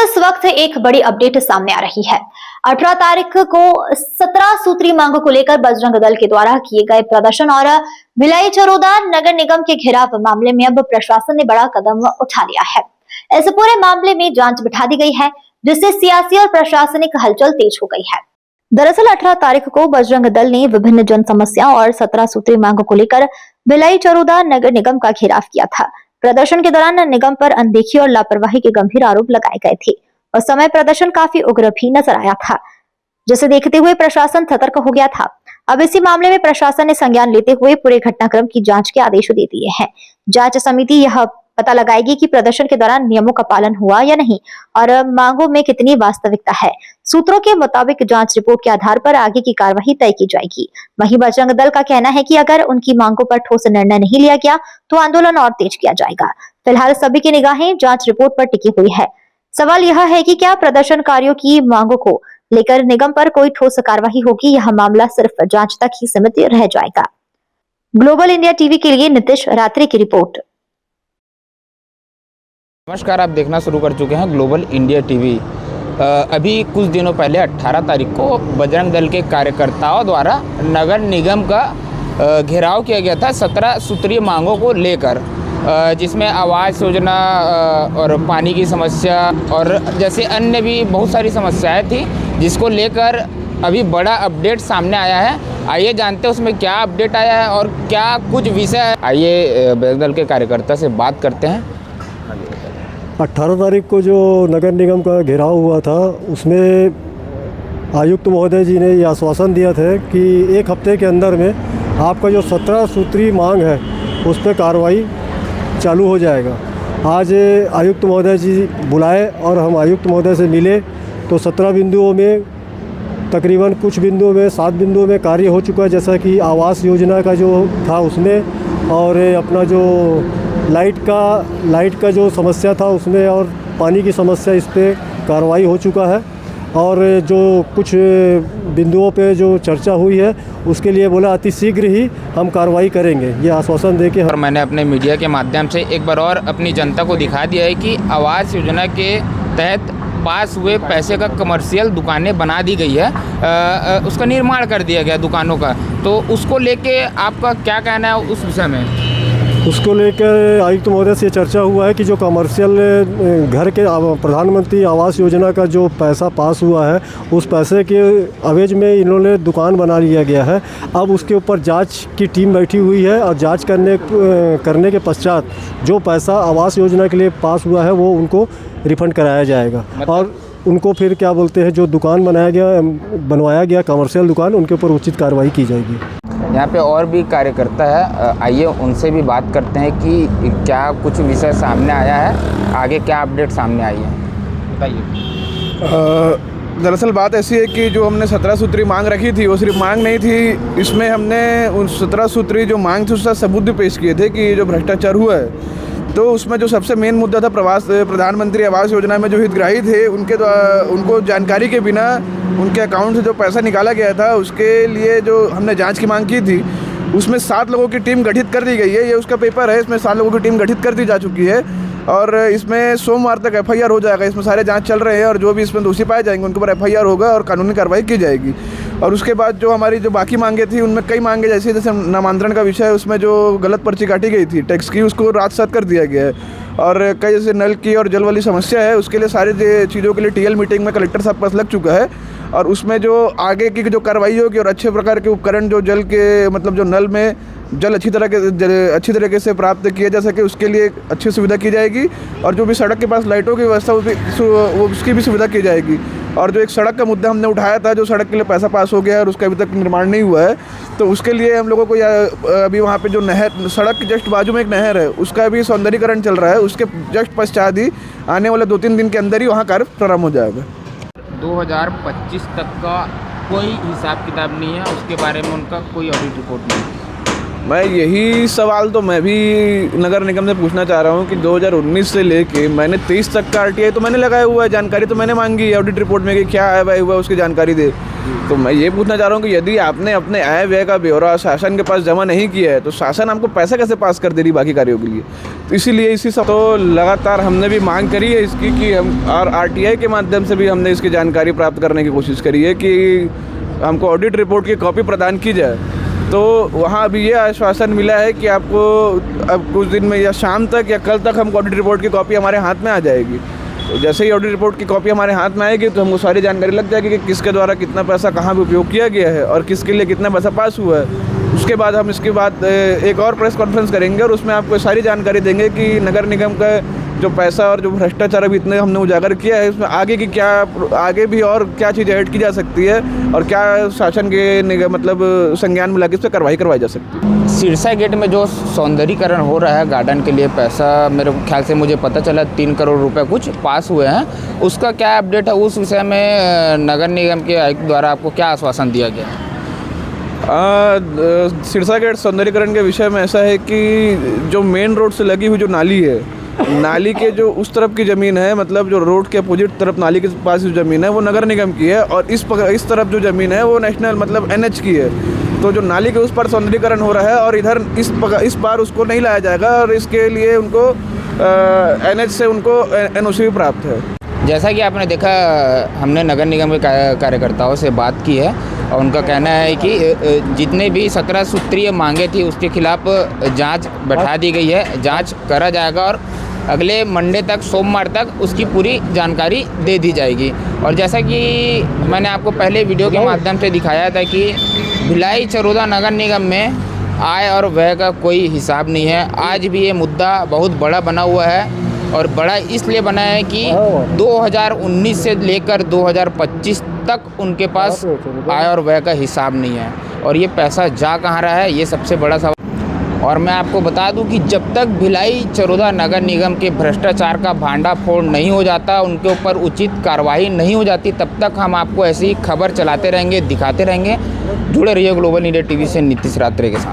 इस वक्त एक बड़ी अपडेट सामने आ रही है। 18 तारीख को 17 सूत्री मांगों को लेकर बजरंग दल के द्वारा किए गए प्रदर्शन और भिलाई चरोदा नगर निगम के घेराव मामले में अब प्रशासन ने बड़ा कदम उठा लिया है। इस पूरे मामले में जांच बिठा दी गई है, जिससे सियासी और प्रशासनिक हलचल तेज हो गई है। दरअसल 18 तारीख को बजरंग दल ने विभिन्न जन समस्याओं और 17 सूत्री मांगों को लेकर भिलाई चरोदा नगर निगम का घेराव किया था। प्रदर्शन के दौरान निगम पर अनदेखी और लापरवाही के गंभीर आरोप लगाए गए थे। उस समय प्रदर्शन काफी उग्र भी नजर आया था, जिसे देखते हुए प्रशासन सतर्क हो गया था। अब इसी मामले में प्रशासन ने संज्ञान लेते हुए पूरे घटनाक्रम की जांच के आदेश दे दिए हैं। जांच समिति यह पता लगाएगी कि प्रदर्शन के दौरान नियमों का पालन हुआ या नहीं और मांगों में कितनी वास्तविकता है। सूत्रों के मुताबिक जांच रिपोर्ट के आधार पर आगे की कार्रवाई तय की जाएगी। वहीं बजरंग दल का कहना है कि अगर उनकी मांगों पर ठोस निर्णय नहीं लिया गया तो आंदोलन और तेज किया जाएगा। फिलहाल सभी की निगाहें जांच रिपोर्ट पर टिकी हुई है। सवाल यह है कि क्या प्रदर्शनकारियों की मांगों को लेकर निगम पर कोई ठोस कार्रवाई होगी। यह मामला सिर्फ जांच तक ही सीमित रह जाएगा। ग्लोबल इंडिया टीवी के लिए नितिश रात्रि की रिपोर्ट। नमस्कार, आप देखना शुरू कर चुके हैं ग्लोबल इंडिया टीवी। अभी कुछ दिनों पहले 18 तारीख को बजरंग दल के कार्यकर्ताओं द्वारा नगर निगम का घेराव किया गया था 17 सूत्रीय मांगों को लेकर, जिसमें आवास योजना और पानी की समस्या और जैसे अन्य भी बहुत सारी समस्याएं थी, जिसको लेकर अभी बड़ा अपडेट सामने आया है। आइए जानते हैं उसमें क्या अपडेट आया है और क्या कुछ विषय है। आइए बजरंग दल के कार्यकर्ता से बात करते हैं। 18 तारीख को जो नगर निगम का घेराव हुआ था, उसमें आयुक्त महोदय जी ने ये आश्वासन दिया था कि एक हफ्ते के अंदर में आपका जो 17 सूत्री मांग है उस पर कार्रवाई चालू हो जाएगा। आज आयुक्त महोदय जी बुलाए और हम आयुक्त महोदय से मिले तो 17 बिंदुओं में तकरीबन कुछ बिंदुओं में 7 बिंदुओं में कार्य हो चुका है, जैसा कि आवास योजना का जो था उसमें, और अपना जो लाइट का जो समस्या था उसमें, और पानी की समस्या, इस पे कार्रवाई हो चुका है। और जो कुछ बिंदुओं पे जो चर्चा हुई है उसके लिए बोला अति शीघ्र ही हम कार्रवाई करेंगे, ये आश्वासन देके। और मैंने अपने मीडिया के माध्यम से एक बार और अपनी जनता को दिखा दिया है कि आवास योजना के तहत पास हुए पैसे का कमर्शियल दुकानें बना दी गई है, उसका निर्माण कर दिया गया दुकानों का। तो उसको लेके आपका क्या कहना है उस विषय में? उसको लेकर आयुक्त महोदय से चर्चा हुआ है कि जो कमर्शियल घर के प्रधानमंत्री आवास योजना का जो पैसा पास हुआ है, उस पैसे के अवेज में इन्होंने दुकान बना लिया गया है। अब उसके ऊपर जांच की टीम बैठी हुई है और जांच करने के पश्चात जो पैसा आवास योजना के लिए पास हुआ है वो उनको रिफंड कराया जाएगा। और उनको फिर क्या बोलते हैं, जो दुकान बनवाया गया कमर्शियल दुकान, उनके ऊपर उचित कार्रवाई की जाएगी। यहाँ पे और भी कार्यकर्ता है, आइए उनसे भी बात करते हैं कि क्या कुछ विषय सामने आया है, आगे क्या अपडेट सामने आई है, बताइए। दरअसल बात ऐसी है कि जो हमने 17 सूत्री मांग रखी थी वो सिर्फ मांग नहीं थी, इसमें हमने उन 17 सूत्री जो मांग थी उसका सबूत भी पेश किए थे कि जो भ्रष्टाचार हुआ है। तो उसमें जो सबसे मेन मुद्दा था प्रधानमंत्री आवास योजना में जो हितग्राही थे उनको जानकारी के बिना उनके अकाउंट से जो पैसा निकाला गया था, उसके लिए जो हमने जांच की मांग की थी, उसमें 7 लोगों की टीम गठित कर दी गई है। ये उसका पेपर है, इसमें 7 लोगों की टीम गठित कर दी जा चुकी है और इसमें सोमवार तक FIR हो जाएगा। इसमें सारे जांच चल रहे हैं और जो भी इसमें दोषी पाए जाएंगे उनके ऊपर FIR होगा और कानूनी कार्रवाई की जाएगी। और उसके बाद जो हमारी जो बाकी मांगे थी उनमें कई मांगे जैसे नामांतरण का विषय, उसमें जो गलत पर्ची काटी गई थी टैक्स की, उसको रात-सात कर दिया गया है। और कई जैसे नल की और जल वाली समस्या है, उसके लिए सारी चीज़ों के लिए TL मीटिंग में कलेक्टर साहब पास लग चुका है और उसमें जो आगे की जो कार्रवाई होगी और अच्छे प्रकार के उपकरण जो जल के मतलब जो नल में जल अच्छी तरीके से प्राप्त किया जा सके उसके लिए अच्छी सुविधा की जाएगी। और जो भी सड़क के पास लाइटों की व्यवस्था उसकी भी सुविधा की जाएगी। और जो एक सड़क का मुद्दा हमने उठाया था, जो सड़क के लिए पैसा पास हो गया है और उसका अभी तक निर्माण नहीं हुआ है, तो उसके लिए हम लोगों को अभी वहाँ पे जो नहर, सड़क के जस्ट बाजू में एक नहर है, उसका भी सौंदर्यीकरण चल रहा है। उसके जस्ट पश्चात ही आने वाले 2-3 दिन के अंदर ही वहाँ कार्य प्रारंभ हो जाएगा। 2025 तक का कोई हिसाब किताब नहीं है, उसके बारे में उनका कोई ऑडिट रिपोर्ट नहीं है। मैं यही सवाल तो मैं भी नगर निगम से पूछना चाह रहा हूँ कि 2019 से लेके मैंने 23 तक का आरटीआई तो मैंने लगाया हुआ है, जानकारी तो मैंने मांगी है ऑडिट रिपोर्ट में कि क्या आय व्यय हुआ उसकी जानकारी दे। तो मैं ये पूछना चाह रहा हूँ कि यदि आपने अपने आय व्यय का ब्यौरा शासन के पास जमा नहीं किया है तो शासन आपको पैसा कैसे पास कर दे रही बाकी कार्यों के लिए। तो इसीलिए इसी सब तो लगातार हमने भी मांग करी है इसकी कि हम और आरटीआई के माध्यम से भी हमने इसकी जानकारी प्राप्त करने की कोशिश करी है कि हमको ऑडिट रिपोर्ट की कॉपी प्रदान की जाए। तो वहाँ अभी ये आश्वासन मिला है कि आपको अब कुछ दिन में या शाम तक या कल तक हमको ऑडिट रिपोर्ट की कॉपी हमारे हाथ में आ जाएगी। तो जैसे ही ऑडिट रिपोर्ट की कॉपी हमारे हाथ में आएगी तो हमको सारी जानकारी लग जाएगी कि किसके द्वारा कितना पैसा कहाँ पे उपयोग किया गया है और किसके लिए कितना पैसा पास हुआ है। उसके बाद हम इसके बाद एक और प्रेस कॉन्फ्रेंस करेंगे और उसमें आपको सारी जानकारी देंगे कि नगर निगम का जो पैसा और जो भ्रष्टाचार अभी इतने हमने उजागर किया है इसमें आगे की क्या आगे भी और क्या चीज़ें ऐड की जा सकती है और क्या शासन के मतलब संज्ञान में लाके इस पर कार्रवाई करवाई जा सकती है। सिरसा गेट में जो सौंदर्यीकरण हो रहा है गार्डन के लिए पैसा मेरे ख्याल से मुझे पता चला 3 करोड़ रुपए कुछ पास हुए हैं, उसका क्या अपडेट है? उस विषय में नगर निगम के आयुक्त द्वारा आपको क्या आश्वासन दिया गया? सिरसा गेट सौंदर्यीकरण के विषय में ऐसा है कि जो मेन रोड से लगी हुई जो नाली है, नाली के जो उस तरफ की ज़मीन है, मतलब जो रोड के अपोजिट तरफ नाली के पास जो ज़मीन है वो नगर निगम की है और इस तरफ जो ज़मीन है वो नेशनल मतलब एनएच की है। तो जो नाली के उस पर सौंदर्यीकरण हो रहा है और इधर इस बार उसको नहीं लाया जाएगा और इसके लिए उनको एनएच से उनको एनओसी प्राप्त है। जैसा कि आपने देखा, हमने नगर निगम के कार्यकर्ताओं से बात की है और उनका कहना है कि जितने भी 17 सूत्रीय मांगे थी उसके खिलाफ जांच बैठा दी गई है, जांच करा जाएगा और अगले मंडे तक सोमवार तक उसकी पूरी जानकारी दे दी जाएगी। और जैसा कि मैंने आपको पहले वीडियो के माध्यम से दिखाया था कि भिलाई चरोदा नगर निगम में आय और व्यय का कोई हिसाब नहीं है। आज भी ये मुद्दा बहुत बड़ा बना हुआ है और बड़ा इसलिए बना है कि 2019 से लेकर 2025 तक उनके पास आय और व्यय का हिसाब नहीं है और ये पैसा जा कहाँ रहा है, ये सबसे बड़ा सवाल। और मैं आपको बता दूं कि जब तक भिलाई चरोदा नगर निगम के भ्रष्टाचार का भांडाफोड़ नहीं हो जाता, उनके ऊपर उचित कार्रवाई नहीं हो जाती, तब तक हम आपको ऐसी खबर चलाते रहेंगे, दिखाते रहेंगे। जुड़े रहिए ग्लोबल इंडिया टीवी से नीतीश रात्रे के साथ।